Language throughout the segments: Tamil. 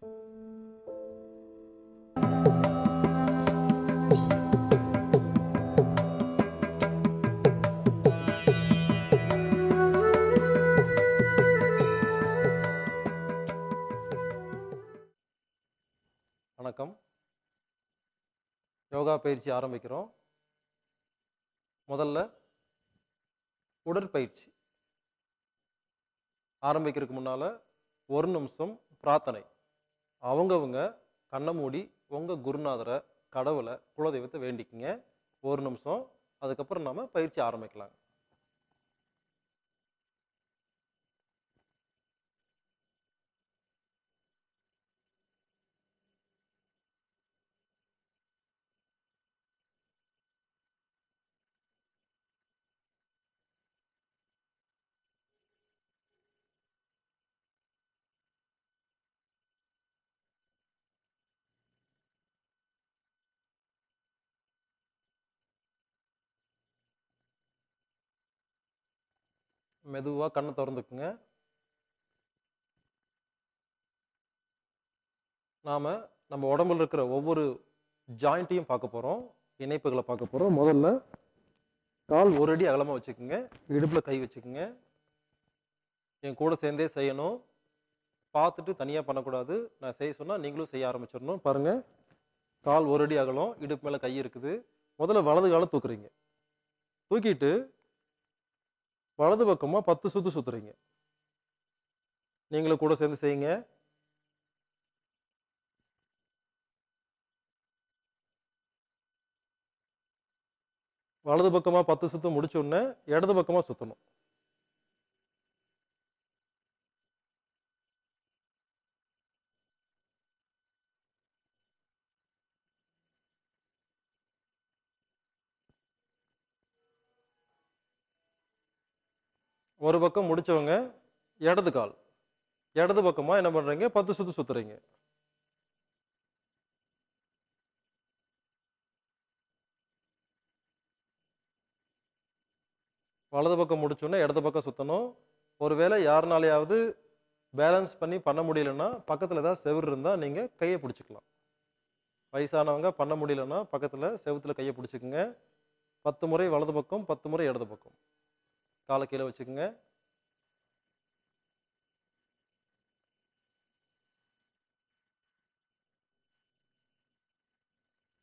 வணக்கம். யோகா பயிற்சி ஆரம்பிக்கிறோம். முதல்ல உடற்பயிற்சி ஆரம்பிக்கிறதுக்கு முன்னால 1 நிமிஷம் பிரார்த்தனை. அவங்கவங்க கண்ண மூடி உங்க குருநாதரை, கடவுள, குலதெய்வத்தை வேண்டிக்கங்க. 1 நிமிஷம். அதுக்கப்புறம் நாம பயிற்சி ஆரம்பிக்கலாம். மெதுவா கண்ணை திறந்துக்குங்க. நாம நம்ம உடம்புல இருக்கிற ஒவ்வொரு ஜாயிண்ட்டையும் பார்க்க போறோம். இணைப்புகளை பார்க்க போறோம். முதல்ல கால் 1 அடி அகலமா வச்சுக்கோங்க. இடுப்புல கை வச்சுக்கோங்க. என் கூட சேர்ந்தே செய்யணும். பார்த்துட்டு தனியா பண்ணக்கூடாது. நான் செய்ய சொன்னா நீங்களும் செய்ய ஆரம்பிச்சிடணும். பாருங்க, கால் 1 அடி அகலம், இடுப்பு மேல கை இருக்குது. முதல்ல வலது காலை தூக்குறீங்க. தூக்கிட்டு வலது பக்கமா 10 சுத்து சுத்துறீங்க. நீங்களும் கூட சேர்ந்து செய்யுங்க. வலது பக்கமா 10 சுத்து முடிச்ச உடனே இடது பக்கமா சுத்தணும். ஒரு பக்கம் முடிச்சவங்க இடது கால், இடது பக்கமா என்ன பண்றீங்க? 10 சுத்து சுத்துறீங்க. வலது பக்கம் முடிச்சோடனே இடது பக்கம் சுத்தணும். ஒருவேளை யாருனாலையாவது பேலன்ஸ் பண்ணி பண்ண முடியலன்னா பக்கத்துல ஏதாவது செவுரு இருந்தா நீங்க கையை பிடிச்சுக்கலாம். வயசானவங்க பண்ண முடியலன்னா பக்கத்துல செவுத்துல கையை பிடிச்சுக்குங்க. 10 முறை வலது பக்கம், 10 முறை இடது பக்கம். காலை கீழே வச்சுக்குங்க.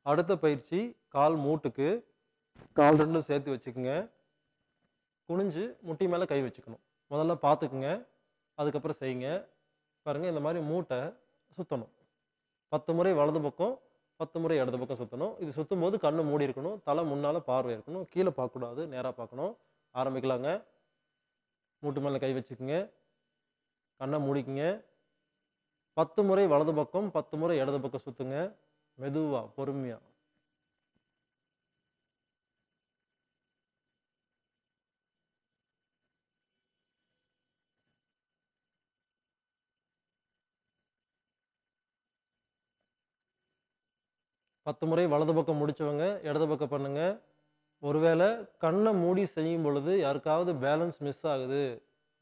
அடுத்த பயிற்சி கால் மூட்டுக்கு. கால் 2ம் சேர்த்து வச்சுக்குங்க. குனிஞ்சு முட்டி மேல கை வச்சுக்கணும். முதல்ல பார்த்துக்குங்க. அதுக்கப்புறம் செய்யுங்க. பாருங்க, இந்த மாதிரி மூட்டை சுத்தணும். 10 முறை வலது பக்கம், 10 முறை இடது பக்கம் சுத்தணும். இது சுத்தும் போது கண்ணு மூடி இருக்கணும். தலை முன்னால பார்வை இருக்கணும். கீழே பார்க்கக்கூடாது, நேரா பார்க்கணும். ஆரம்பிக்கலாங்க. மூட்டு மேல கை வச்சுக்குங்க. கண்ணை மூடிக்குங்க. 10 முறை வலது பக்கம், 10 முறை இடது பக்கம் சுத்துங்க. மெதுவா, பொறுமையா. பத்து முறை வலது பக்கம் முடிச்சவங்க இடது பக்கம் பண்ணுங்க. ஒருவேளை கண்ணை மூடி செய்யும் பொழுது யாருக்காவது பேலன்ஸ் மிஸ் ஆகுது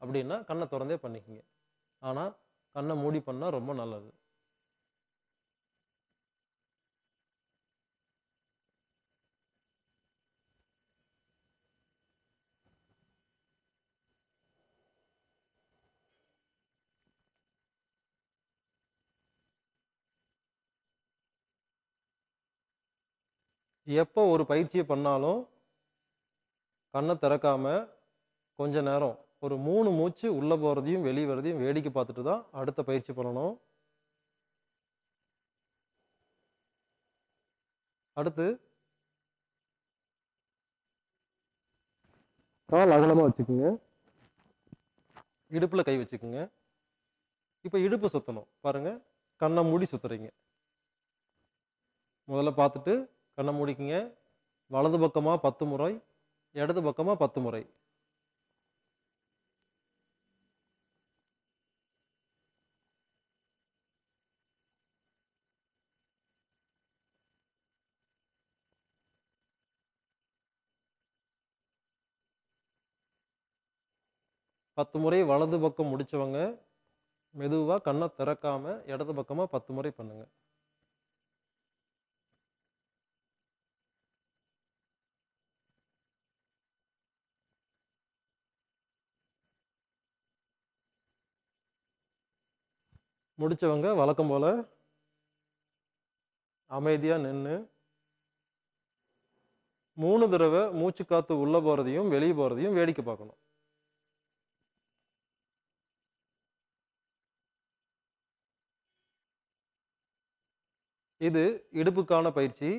அப்படின்னா கண்ணை திறந்தே பண்ணிக்கங்க. ஆனா கண்ணை மூடி பண்ணா ரொம்ப நல்லது. எப்போ ஒரு பயிற்சியை பண்ணாலும் கண்ணை திறக்காம கொஞ்ச நேரம் ஒரு 3 மூச்சு உள்ள போறதையும் வெளியே வரதையும் வேடிக்கை பார்த்துட்டு தான் அடுத்த பயிற்சி பண்ணணும். அடுத்து கால் அகலமா வச்சுக்கோங்க. இடுப்புல கை வச்சுக்கோங்க. இப்ப இடுப்பு சுத்தணும். பாருங்க, கண்ணை மூடி சுத்துறீங்க. முதல்ல பார்த்துட்டு கண்ணை மூடிக்குங்க. வலது பக்கமா 10 முறை, இடது பக்கமா 10 முறை. பத்து முறை வலது பக்கம் முடிச்சவங்க மெதுவா கண்ண திறக்காம இடது பக்கமா 10 முறை பண்ணுங்க. முடிச்சவங்க வழக்கம் போல அமைதியா நின்னு 3 தடவ மூச்சு காத்து உள்ள போறதையும், வெளிய போறதையும் வேடிக்கை பார்க்கணும். இது இடுப்புக்கான பயிற்சி.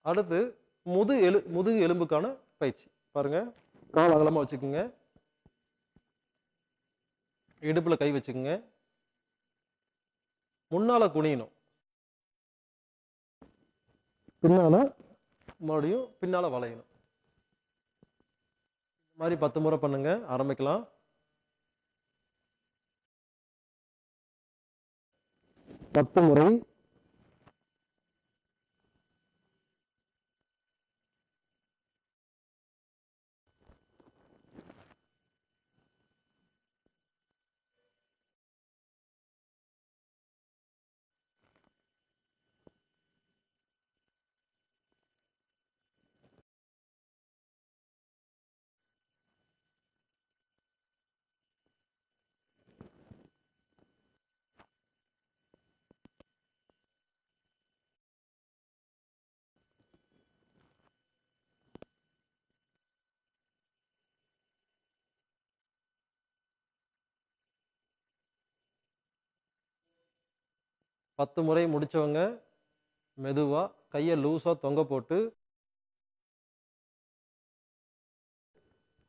அடுத்து முதுகு எலும்புக்கான பயிற்சி. பாருங்க. கால் அகலமா வச்சுக்கங்க. இடுப்புல கை வச்சுக்கங்க. முன்னால குனியணும். பின்னால மறுபடியும் பின்னால வளையணும். இந்த மாரி 10 முறை பண்ணுங்க. ஆரம்பிக்கலாம். 10 முறை. பத்து முறை முடிச்சவங்க மெதுவா கைய லூசா தொங்க போட்டு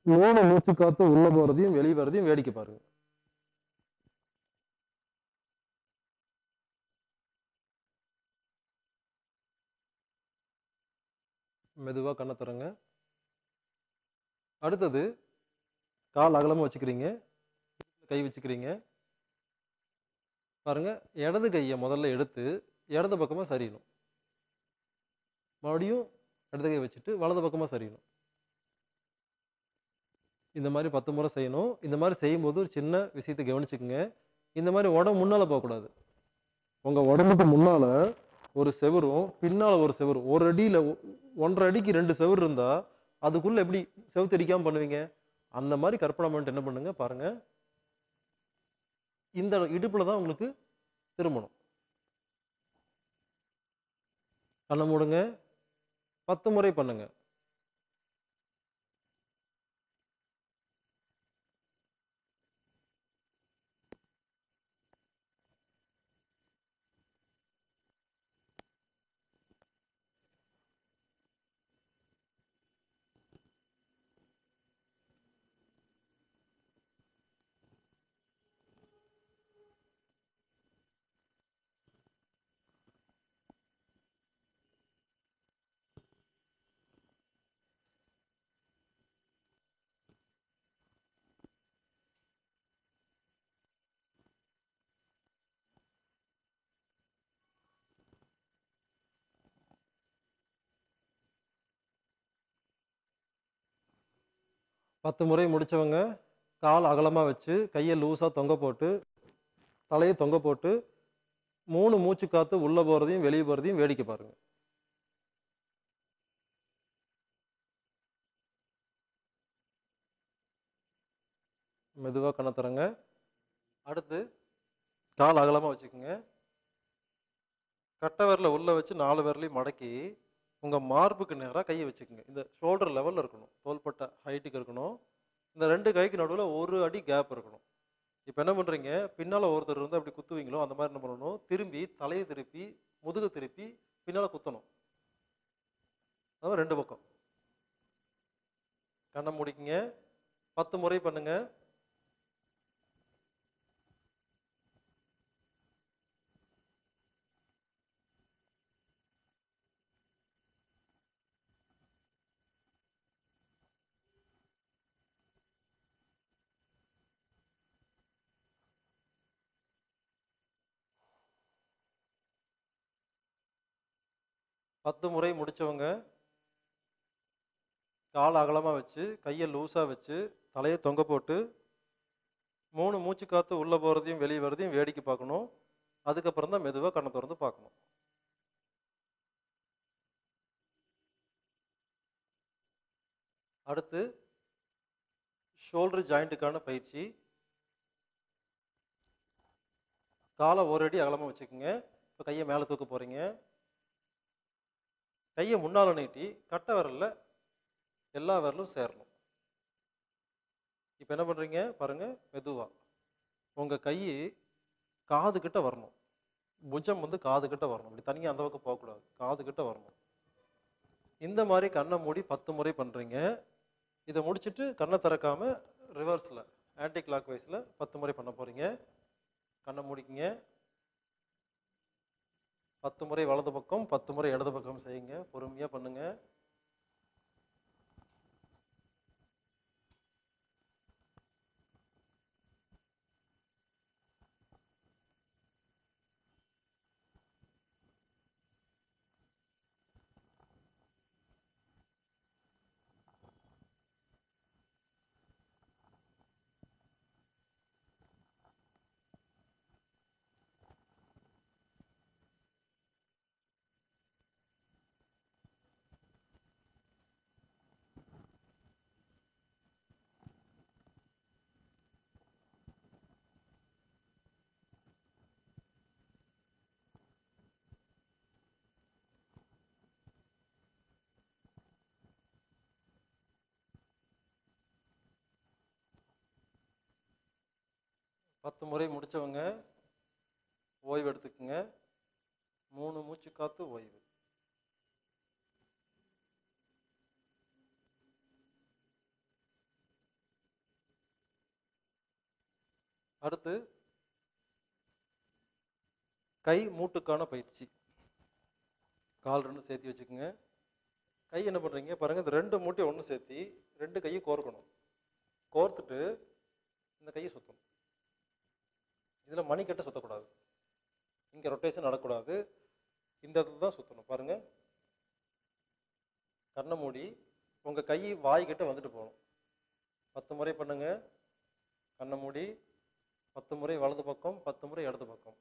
3 மூச்சு காத்து உள்ள போறதையும் வெளிய வரதையும் வேடிக்கை பாருங்க. மெதுவா கண்ண திறங்க. அடுத்தது கால் அகலமா வச்சுக்கிறீங்க. கை வச்சுக்கிறீங்க. பாருங்க. இடது கைய முதல்ல எடுத்து இடது பக்கமா சரியணும். மறுபடியும் இடது கை வச்சுட்டு வலது பக்கமா சரியணும். இந்த மாரி 10 முறை செய்யணும். இந்த மாரி செய்யும்போது ஒரு சின்ன விஷயத்த கவனிச்சுக்கங்க. இந்த மாரி உடம்பு முன்னால போகக்கூடாது. உங்க உடம்புக்கு முன்னால ஒரு செவுரும், பின்னால ஒரு செவுரும். 1 அடியில 1 1/2 அடிக்கு 2 செவுரு இருந்தா, அதுக்குள்ள எப்படி செவுத்து அடிக்காம பண்ணுவீங்க? அந்த மாரி கற்பனை பண்ணிட்டு என்ன பண்ணுங்க பாருங்க. இந்த இடுப்புல தான் உங்களுக்கு திரும்பணும். கண்ண மூடுங்க. 10 முறை பண்ணுங்க. 10 முறை முடிச்சவங்க, கால் அகலமா வச்சு, கைய லூசா தொங்க போட்டு, தலைய தொங்க போட்டு, 3 மூச்சு காத்து உள்ள போறதையும், வெளிய போறதையும் வேடிக்கை பாருங்க. மெதுவா கண்ண திறங்க. அடுத்து கால் அகலமா வச்சுக்கங்க. கட்டை விரல உள்ள வச்சு 4 விரலையும் மடக்கி, உங்க மார்புக்கு நேரா கைய வச்சுக்கங்க. இந்த ஷோல்டர் லெவல்ல இருக்கணும். தோள்பட்டை ஹைட்டுக்கு இருக்கணும். இந்த 2 கைக்கு நடுவுல 1 அடி கேப் இருக்கணும். இப்ப என்ன பண்றீங்க? பின்னால ஒருத்தர் இருந்தா எப்படி குத்துவீங்களோ, அந்த மாரி என்ன பண்ணணும்? திரும்பி தலைய திருப்பி, முதுக திருப்பி பின்னால குத்தணும். அதான் 2 பக்கம். கண்ண மூடிக்கங்க. 10 முறை பண்ணுங்க. 10 முறை முடிச்சவங்க, கால் அகலமா வச்சு கையை லூஸா வச்சு தலையை தொங்க போட்டு 3 மூச்சு காத்து உள்ள போறதையும் வெளியே வரதையும் வேடிக்கை பார்க்கணும். அதுக்கப்புறம் தான் மெதுவா கண்ணை திறந்து பார்க்கணும். அடுத்து ஷோல்டர் ஜாயிண்ட்டுக்கான பயிற்சி. காலை ஒரு அடி அகலமா வச்சுக்கோங்க. இப்போ கையை மேலே தூக்க போறீங்க. கையை முன்னால நீட்டி கட்டை விரல்ல எல்லா விரலும் சேரணும். இப்போ என்ன பண்றீங்க பாருங்க, மெதுவா உங்க கை காது கிட்ட வரணும். புஜம் வந்து காது கிட்ட வரணும். இப்படி தனியாக அந்த பக்கம் போகக்கூடாது, காது கிட்ட வரணும். இந்த மாதிரி கண்ணை மூடி 10 முறை பண்றீங்க. இதை முடிச்சுட்டு கண்ணை திறக்காம ரிவர்ஸ்ல ஆன்டி கிளாக் வைஸ்ல 10 முறை பண்ண போறீங்க. கண்ணை மூடிக்கிங்க. 10 முறை வலது பக்கம் 10 முறை இடது பக்கம் செய்யுங்க. பொறுமையா பண்ணுங்க. பத்து முறை முடிச்சவங்க ஓய்வு எடுத்துக்குங்க. 3 மூச்சு காத்து ஓய்வு. அடுத்து கை மூட்டுக்கான பயிற்சி. கால் 2 சேர்த்து வச்சுக்கோங்க. கை என்ன பண்றீங்க பாருங்க, இந்த 2 மூட்டையை ஒன்று சேர்த்தி 2 கையை கோர்க்கணும். கோர்த்துட்டு இந்த கையை சுத்தணும். இதுல மணிக்கட்டை சுத்தக்கூடாது, இங்க ரொட்டேஷன் நடக்கூடாது, இந்த இடத்துல தான் சுத்தணும். பாருங்க, கண்ணை மூடி உங்க கை வாய் கிட்ட வந்துட்டு போகணும். 10 முறை பண்ணுங்க. கண்ணை மூடி 10 முறை வலது பக்கம் 10 முறை இடது பக்கம்.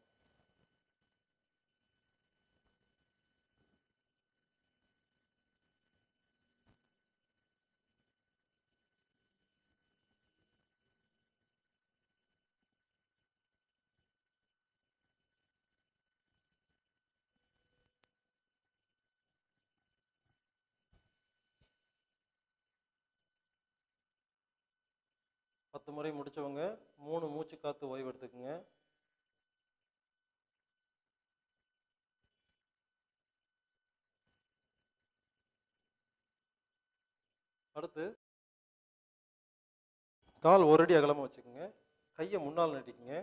பத்து முறை முடிச்சவங்க 3 மூச்சு காத்து ஓய்வு எடுத்துக்குங்க. அடுத்து கால் ஒரு அடி அகலமா வச்சுக்கோங்க. கையை முன்னால் நீட்டிக்குங்க.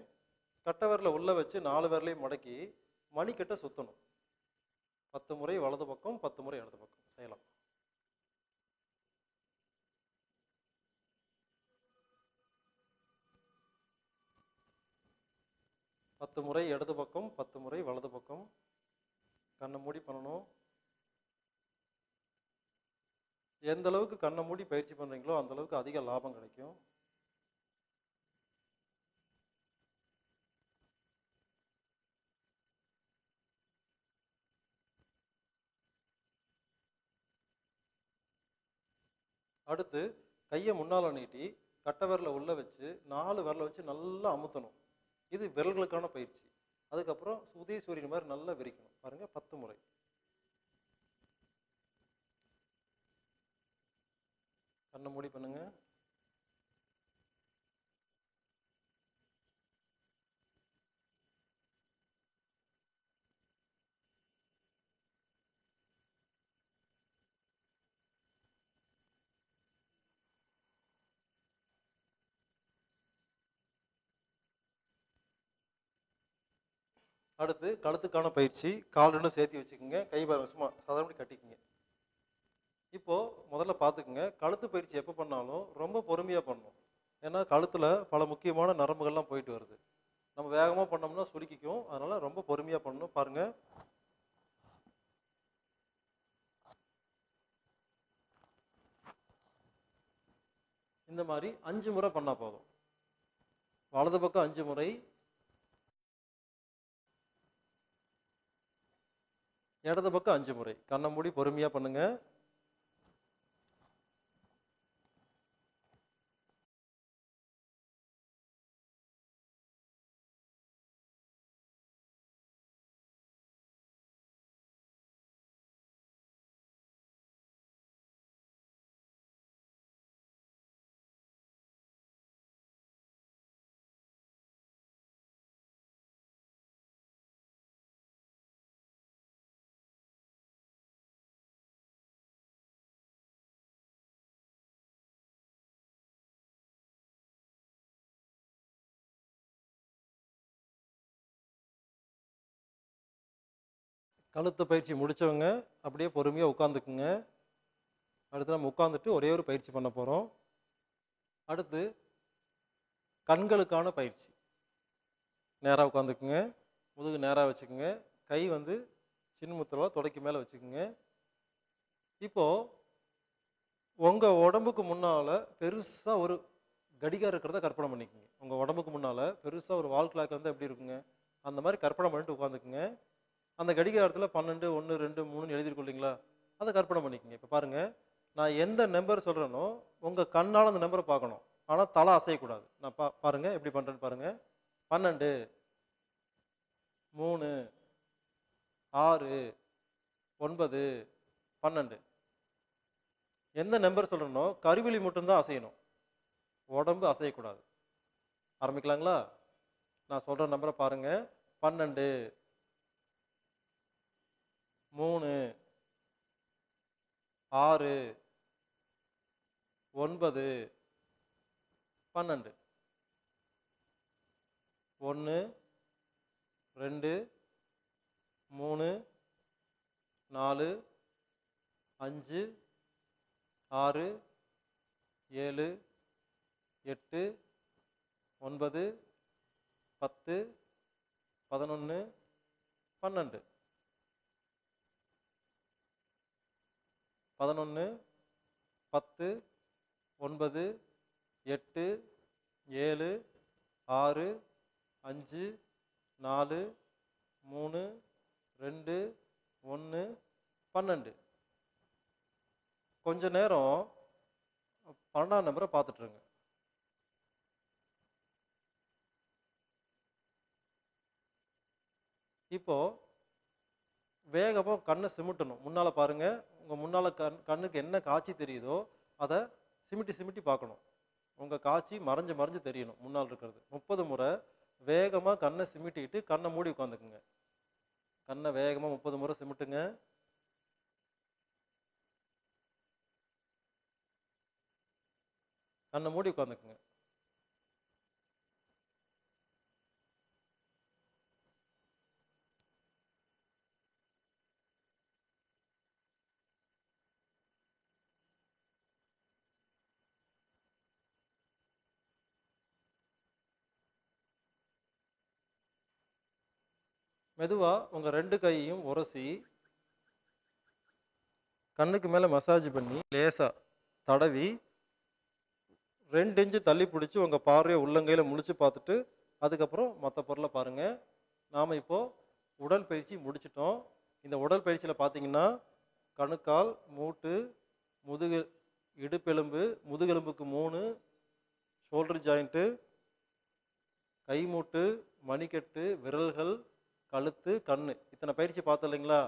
கட்டை விரல உள்ள வச்சு 4 விரலையும் மடக்கி மணிக்கட்டை சுத்தணும். 10 முறை வலது பக்கம் 10 முறை இடது பக்கம் செய்யலாம். பத்து முறை இடது பக்கம் 10 முறை வலது பக்கம். கண்ணை மூடி பண்ணணும். எந்த அளவுக்கு கண்ணை மூடி பயிற்சி பண்றீங்களோ அந்த அளவுக்கு அதிக லாபம் கிடைக்கும். அடுத்து கையை முன்னால நீட்டி கட்டை விரல உள்ள வச்சு 4 விரல வச்சு நல்லா அமுத்தணும். இது விரல்களுக்கான பயிற்சி. அதுக்கப்புறம் உதய சூரியன் மாதிரி நல்லா விரிக்கணும். பாருங்க, 10 முறை. கண்ணை மூடி பண்ணுங்க. அடுத்து கழுத்துக்கான பயிற்சி. கால் 2 சேர்த்து வச்சுக்கோங்க. கை பாருங்க, சும்மா சாதாரண கட்டிக்குங்க. இப்போ முதல்ல பார்த்துக்குங்க, கழுத்து பயிற்சி எப்போ பண்ணாலும் ரொம்ப பொறுமையாக பண்ணணும். ஏன்னா கழுத்துல பல முக்கியமான நரம்புகள்லாம் போயிட்டு வருது. நம்ம வேகமாக பண்ணோம்னா சுருக்கிக்கும். அதனால ரொம்ப பொறுமையாக பண்ணணும். பாருங்க, இந்த மாதிரி 5 முறை பண்ணா போதும். வலது பக்கம் 5 முறை, இடது பக்கம் 5 முறை. கண்ணை மூடி பொறுமையா பண்ணுங்க. கழுத்து பயிற்சி முடிச்சவங்க அப்படியே பொறுமையா உட்காந்துக்குங்க. அடுத்து நம்ம உட்காந்துட்டு ஒரே ஒரு பயிற்சி பண்ண போறோம். அடுத்து கண்களுக்கான பயிற்சி. நேரா உட்காந்துக்குங்க, முதுகு நேரா வச்சுக்குங்க, கை வந்து சின்முத்திரல தொடைக்கு மேல வச்சுக்குங்க. இப்போ உங்க உடம்புக்கு முன்னால பெருசா ஒரு கடிகாரம் இருக்கிறத கற்பனை பண்ணிக்கோங்க. உங்க உடம்புக்கு முன்னால பெருசா ஒரு வால் கிளாக் வந்து எப்படி இருக்குங்க, அந்த மாதிரி கற்பனை பண்ணிட்டு உட்காந்துக்குங்க. அந்த கடிகாரத்துல 12, 1, 2, 3 எழுதிருக்கீங்களா, அதை கற்பனை பண்ணிக்கோங்க. இப்ப பாருங்க, நான் எந்த நம்பர் சொல்றேனோ உங்க கண்ணால அந்த நம்பரை பார்க்கணும். ஆனா தலை அசையக்கூடாது. நான் பாருங்க எப்படி பண்றேன்னு பாருங்க. 12, 3, 6, 9, 12. எந்த நம்பர் சொல்றேனோ கருவிழி மட்டும்தான் அசையணும், உடம்பு அசையக்கூடாது. ஆரம்பிக்கலாங்களா? நான் சொல்ற நம்பரை பாருங்க. 12, 3, 6, 9, 12. 1, 2, 3, 4, 5, 6, 7, 8, 9, 10, 11, 12. 11, 10, 9, 8, 7, 6, 5, 4, 3, 2, 1, 12. கொஞ்ச நேரம் 12ஆம் நம்பரை பார்த்துட்டு இருங்க. இப்போ வேகமா கண்ணை சிமிட்டணும். முன்னால பாருங்க, உங்க முன்னால கண்ணுக்கு என்ன காட்சி தெரியுதோ அதை சிமிட்டி சிமிட்டி பார்க்கணும். உங்க காட்சி மறைஞ்சு மறைஞ்சு தெரியணும் முன்னால் இருக்கிறது. 30 முறை வேகமா கண்ணை சிமிட்டிட்டு கண்ணை மூடி உட்காந்துக்குங்க. கண்ணை வேகமா 30 முறை சிமிட்டுங்க. கண்ணை மூடி உட்காந்துக்குங்க. மெதுவா உங்க 2 கையையும் உரசி கண்ணுக்கு மேல மசாஜ் பண்ணி லேசா தடவி 2 இன்ச்சு தள்ளி பிடிச்சி உங்க பார்வையை உள்ளங்கையில முழிச்சு பார்த்துட்டு அதுக்கப்புறம் மற்ற பொருளை பாருங்க. நாம இப்போ உடற்பயிற்சி முடிச்சிட்டோம். இந்த உடற்பயிற்சியில பார்த்தீங்கன்னா கணுக்கால், மூட்டு, முதுகு, இடுப்பெலும்பு, முதுகெலும்புக்கு 3, ஷோல்டர் ஜாயிண்ட்டு, கை மூட்டு, மணிக்கட்டு, விரல்கள், கழுத்து, கண்ணு, இத்தனை பயிற்சி பார்த்தோம் இல்லைங்களா?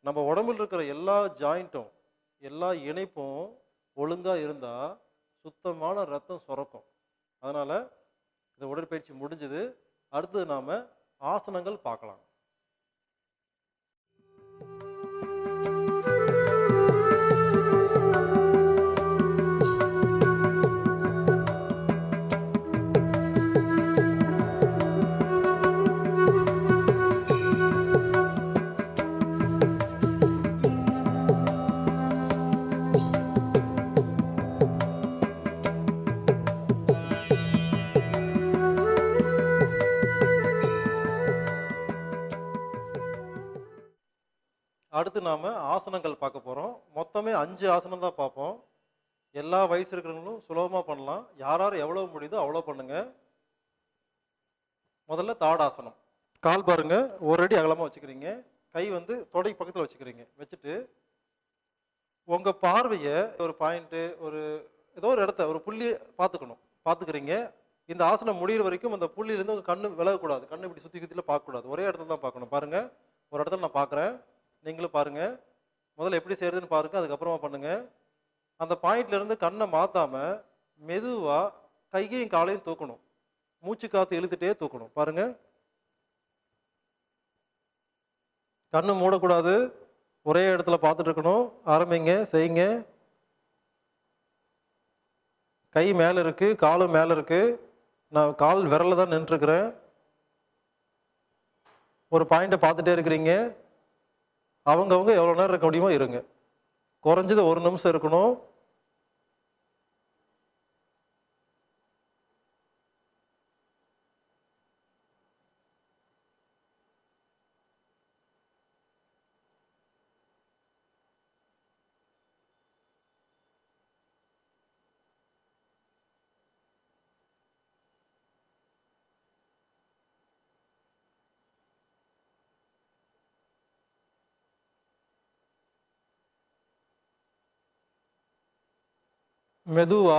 நம்ம உடம்புல இருக்கிற எல்லா ஜாயிண்ட்டும், எல்லா இணைப்பும் ஒழுங்கா இருந்தா சுத்தமான ரத்தம் சுரக்கும். அதனால இந்த உடற்பயிற்சி முடிஞ்சது. அடுத்தது நாம ஆசனங்கள் பார்க்கலாம். அடுத்து நாம ஆசனங்கள் பார்க்க போறோம். மொத்தமே 5 ஆசனம் தான் பார்ப்போம். எல்லா வயசு இருக்கிறவங்களும் சுலபமா பண்ணலாம். யார் யார் எவ்வளவு முடியுதோ அவ்வளோ பண்ணுங்க. முதல்ல தாடாசனம். கால் பாருங்க, ஒரு அடி அகலமா வச்சுக்கிறீங்க. கை வந்து தொடை பக்கத்துல வச்சுக்கிறீங்க. வச்சுட்டு உங்க பார்வைய ஒரு பாயிண்ட், ஒரு ஏதோ ஒரு இடத்த, ஒரு புள்ளி பார்த்துக்கணும். பார்த்துக்கிறீங்க. இந்த ஆசனம் முடியிற வரைக்கும் அந்த புள்ளியிலேருந்து உங்க கண்ணு விலகக்கூடாது. கண்ணு இப்படி சுத்தி சுத்தில பார்க்கக்கூடாது. ஒரே இடத்துல தான் பார்க்கணும். பாருங்க, ஒரு இடத்துல நான் பார்க்குறேன். நீங்களும் பாருங்க. முதல்ல எப்படி செய்யறதுன்னு பாருங்க. அதுக்கப்புறமா பண்ணுங்க. அந்த பாயிண்ட்ல இருந்து கண்ணை மாத்தாம மெதுவா கையையும் காலையும் தூக்கணும். மூச்சு காத்து இழுத்துட்டே தூக்கணும். பாருங்க, கண்ணு மூடக்கூடாது. ஒரே இடத்துல பார்த்துட்டு இருக்கணும். ஆரம்பிங்க, செய்யுங்க. கை மேல இருக்கு, காலும் மேல இருக்கு. நான் கால் விரல்ல தான் நின்றுருக்கிறேன். ஒரு பாயிண்ட்டை பார்த்துட்டே இருக்கிறீங்க. அவங்கவுங்க எவ்வளோ நேரம் இருக்க முடியுமோ இருங்க. குறைஞ்சது 1 நிமிஷம் இருக்கணும். மெதுவா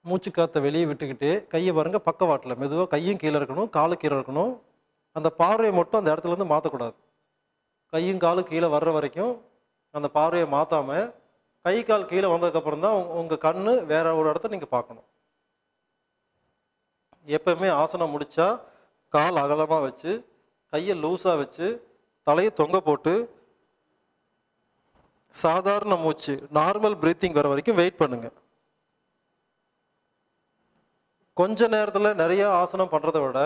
மூச்சு காற்றை வெளியே விட்டுக்கிட்டு கையை பாருங்க, பக்கவாட்டில் மெதுவாக கையும் கீழே இருக்கணும், காலும் கீழே இருக்கணும். அந்த பார்வையை மட்டும் அந்த இடத்துல இருந்து மாற்றக்கூடாது. கையும் காலும் கீழே வர்ற வரைக்கும் அந்த பார்வையை மாற்றாம கை கால் கீழே வந்ததுக்கப்புறம் தான் உங்கள் கண்ணு வேற ஒரு இடத்த நீங்கள் பார்க்கணும். எப்பவுமே ஆசனம் முடிச்சா கால் அகலமாக வச்சு, கையை லூஸாக வச்சு, தலையை தொங்க போட்டு சாதாரண மூச்சு, நார்மல் பிரீத்திங் வர வரைக்கும் வெயிட் பண்ணுங்க. கொஞ்ச நேரத்தில் நிறைய ஆசனம் பண்ணுறதை விட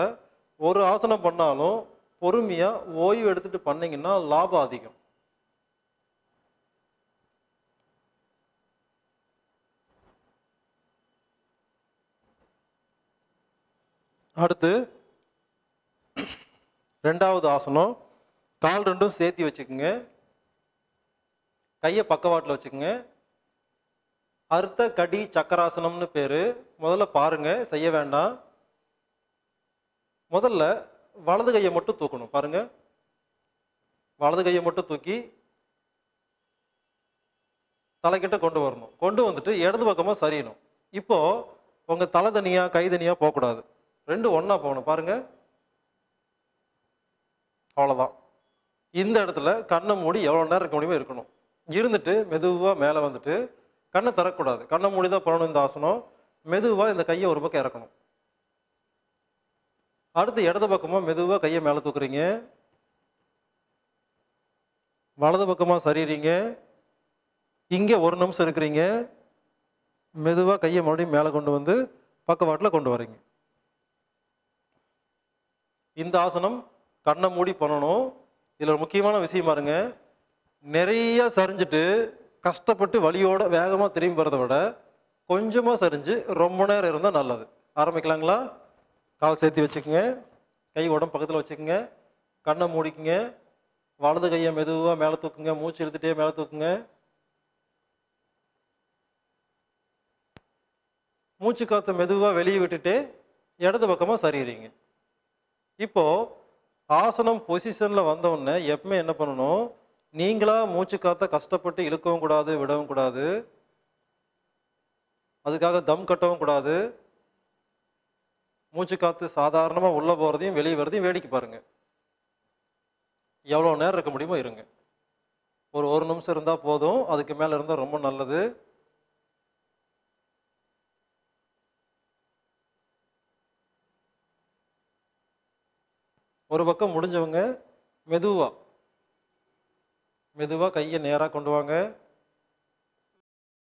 ஒரு ஆசனம் பண்ணாலும் பொறுமையாக ஓய்வு எடுத்துட்டு பண்ணீங்கன்னா லாபம் அதிகம். அடுத்து 2வது ஆசனம். கால் ரெண்டும் சேர்த்து வச்சுக்கோங்க. கையை பக்கவாட்டில் வச்சுக்கோங்க. அர்த்த கடி சக்கராசனம்னு பேரு. முதல்ல பாருங்க, செய்ய வேண்டாம். முதல்ல வலது கையை மட்டும் தூக்கணும். பாருங்க, வலது கையை மட்டும் தூக்கி தலைக்கிட்ட கொண்டு வரணும். கொண்டு வந்துட்டு இடது பக்கமா சரியணும். இப்போ உங்க தலை தனியா கை தனியா போகக்கூடாது, ரெண்டும் ஒண்ணா போகணும். பாருங்க, அவ்வளவுதான். இந்த இடத்துல கண்ணை மூடி எவ்வளவு நேரம் இருக்க முடியுமோ இருக்கணும். இருந்துட்டு மெதுவா மேல வந்துட்டு கண்ணை திறக்கக்கூடாது. கண்ணை மூடி தான் பண்ணணும் இந்த ஆசனம். மெதுவா இந்த கையை ஒரு பக்கம் இறக்கணும். அடுத்து இடது பக்கமா மெதுவா கையை மேல தூக்குறீங்க. வலது பக்கமா சரிறீங்க. இங்க 1 நிமிஷம் இருக்கிறீங்க. மெதுவா கையை மறுபடியும் மேல கொண்டு வந்து பக்கவாட்டில் கொண்டு வரீங்க. இந்த ஆசனம் கண்ணை மூடி பண்ணணும். இதுல ஒரு முக்கியமான விஷயம் பாருங்க, நிறைய சரிஞ்சிட்டு கஷ்டப்பட்டு வலியோட வேகமா திரும்பி போறதை விட கொஞ்சமா சரிஞ்சு ரொம்ப நேரம் இருந்தா நல்லது. ஆரம்பிக்கலாங்களா? கால் சேர்த்து வச்சுக்கோங்க. கை உடம்பு பக்கத்துல வச்சுக்கோங்க. கண்ணை மூடிக்குங்க. வலது கையை மெதுவா மேல தூக்குங்க. மூச்சு இழுத்துட்டே மேல தூக்குங்க. மூச்சு காத்த மெதுவா வெளியே விட்டுட்டு இடது பக்கமா சரிறீங்க. இப்போ ஆசனம் பொசிஷன்ல வந்த உடனே எப்பவுமே என்ன பண்ணணும், நீங்களா மூச்சு காத்த கஷ்டப்பட்டு இழுக்கவும் கூடாது, விடவும் கூடாது. அதுக்காக தம் கட்டவும் கூடாது. மூச்சு காத்து சாதாரணமா உள்ள போறதையும் வெளியே வரதையும் வேடிக்கை பாருங்க. எவ்வளவு நேரம் இருக்க முடியுமோ இருங்க. ஒரு 1 நிமிஷம் இருந்தா போதும். அதுக்கு மேல இருந்தா ரொம்ப நல்லது. ஒரு பக்கம் முடிஞ்சவங்க மெதுவா மெதுவா கையை நேரா கொண்டு வாங்க.